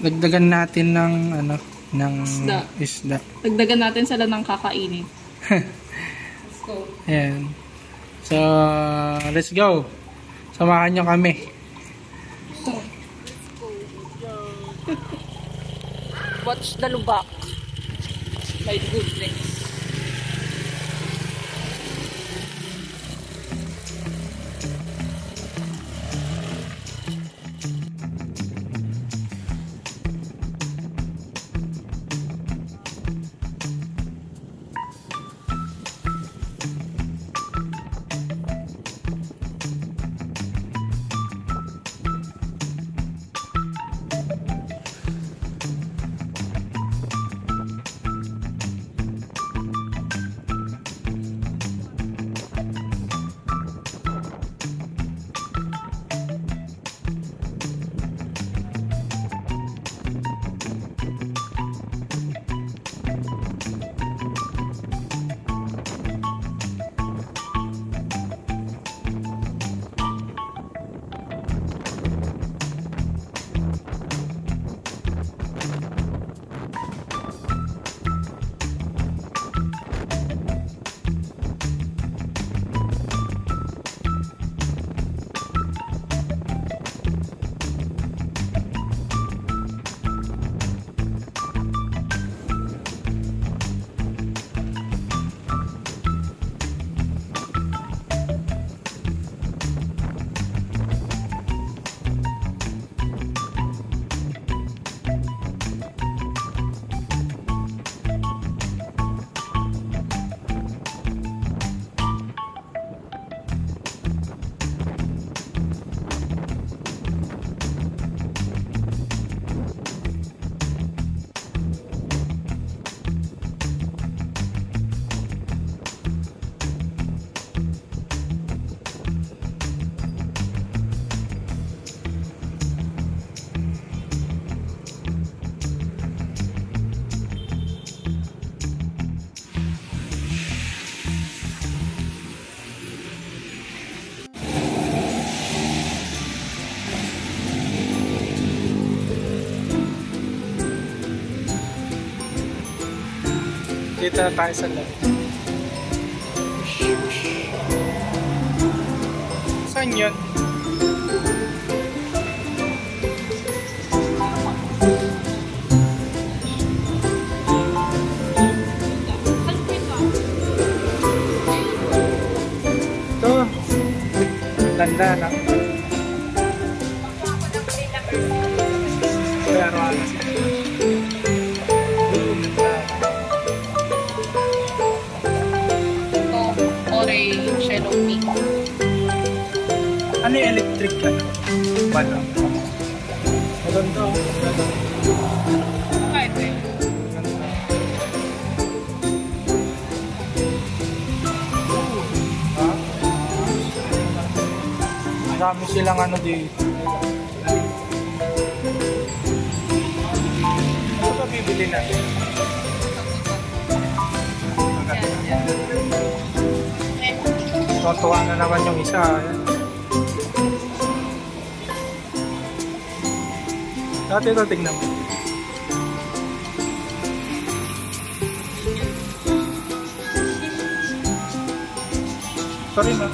Dagdagan natin ng isda. Dagdagan natin sila ng kakainin. Let's go. Ayan. So, let's go. Samahan nyo kami. Watch the lubak. My goodness. Dito na tayo sa loob. Saan yun? Ito. Ganda na. Pero ano siya? Shadow peak. Ano yung electric ka? Bala. Maganda. Kahit eh. Marami silang ano dito. Ano ba bibili natin? Tuwa na naman yung isa. Dati ito, tignan mo. Sorry, ma.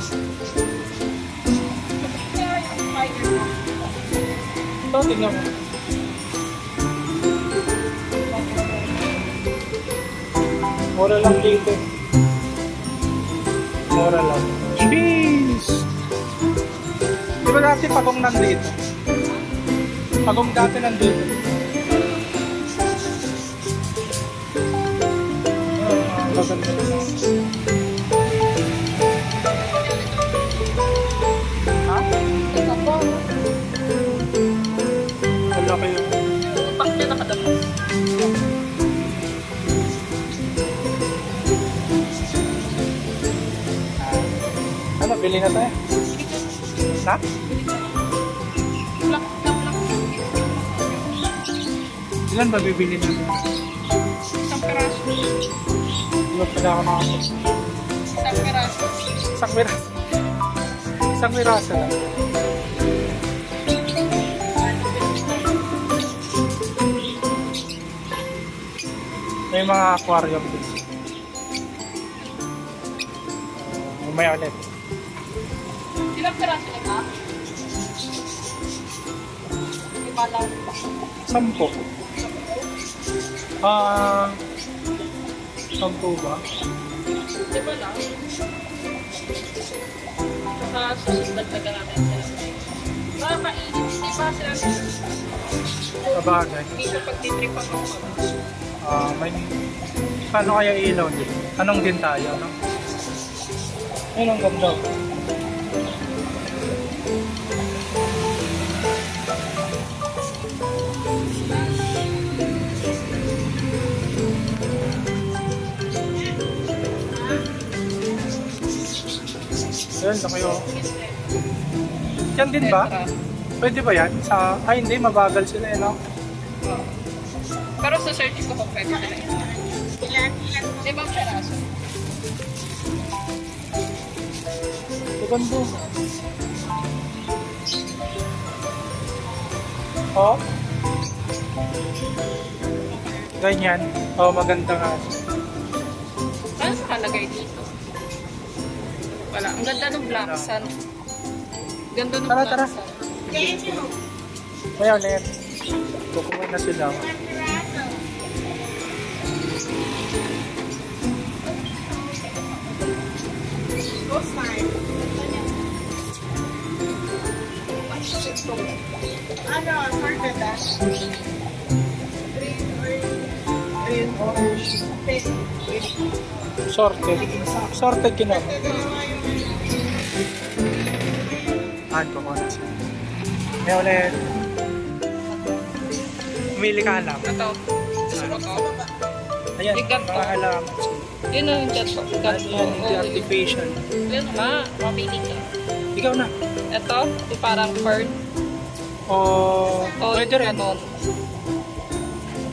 Ito, tignan mo. Mura lang dito. Mura lang. Cheese! Di ba dati pagong nandito? Pagong dati nandito. Maganda naman. Ha? Ito po. Wala kayo. Utak niya nakadamas. Ano, bili na tayo? Ha? Ilan ba bibili na? Isang peraso. Iba pala ako nakapag. Isang piraso. Isang piraso. Isang piraso lang. May mga aquarium din. May ulit. Ilang piraso na ba? Lima lang. 10. 10 ba? Lima lang. Saka susunod na natin sila. Baka mainit. Hindi pa sila Sabagay. minsan pagtitripan ako. May... Paano kaya ilaw din? Anong din tayo, no? Ayun, ang ganda. Ayun, laki oh. Yan din ba? Pwede ba yan? Ay, hindi. Mabagal sila, eh, no? Pero sa search ko kung pwede sila. Ilan? Limang piraso. Maganda. Oh? Ganyan. Oh, maganda nga. Ano sa kalagay dito? Wala. Ang ganda ng black sun. Ganda ng Tara, black tara. sun. May ulit. Kukuha na sila. Ano? Sorted ah? Green, orange. Sorted. Sorted kinama. Kukuha na sila. May ulit. Umili ka alam. Ito. Gusto mo to? Ayan, Ikat to. mga alam. Yun ang chat ko. Ikat mo. Ayan, hindi artificial. Yun ba? Mapili ka. Ikaw na. Ito. Yung parang fern. O, pwede rin. Ganon.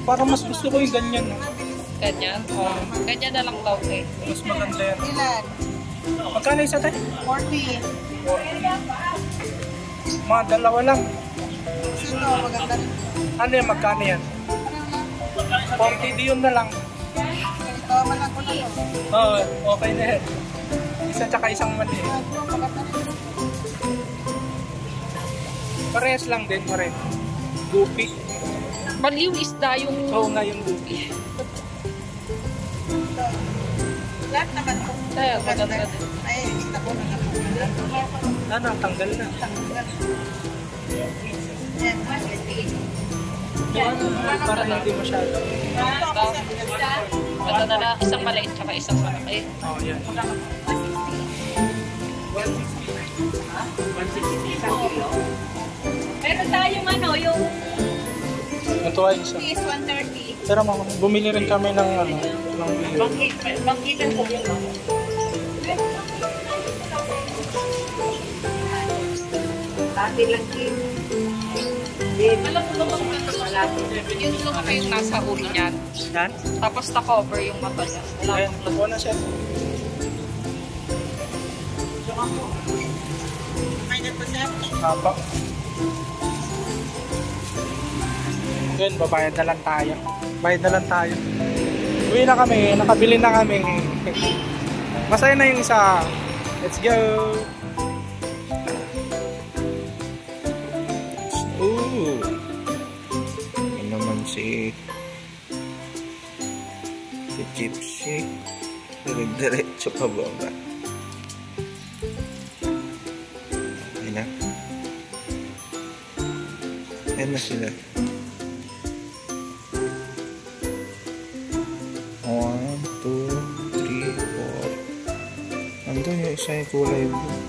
Parang mas gusto ko yung ganyan. No? Ganyan. Ganyan na lang daw eh. Mas maganda yan. Ilan? Magkano isa tayo? 40. Mga dalawa lang. Sino? Maganda rin. Ano yan? Magkano yan? 40 di yun na lang. Ito, malang ko na to. Oo, okay na yan. Isa tsaka isang mali. Ito, maganda rin. Parehas lang din, pareho. Goopy. Baliw isda yung... Oo nga yung goopy. Lahat naman po. Kaya, maganda din. Ay, kita ko na lang. Ano, tanggal na. Yan. Para hindi masyado. Ito. Ito na lang. Isang maliit tsaka isang malaki. Oo, yan. Meron tayong ano, yung Ito ay isa. is 130. Pero bumili rin kami ng ano, ng beer. Bangkitan ko yun. Dati lang yun. Alam mo naman yung lumaki yung nasa ulo niyan. Yan? Tapos na-cover yung mata niya. Wala Ayan, nakuha na siya. May nagpo siya. Haba. Yun, babayad na lang tayo. Bayad na lang tayo. Uwi na kami, nakabili na kami. Masaya na yung isa. Let's go! Ooh! Yan naman si Gypsy. Diretso pa ba ba? Ayan na. Ayan na sila. 1, 2, 3, 4. Andun yung isa yung kulay blue.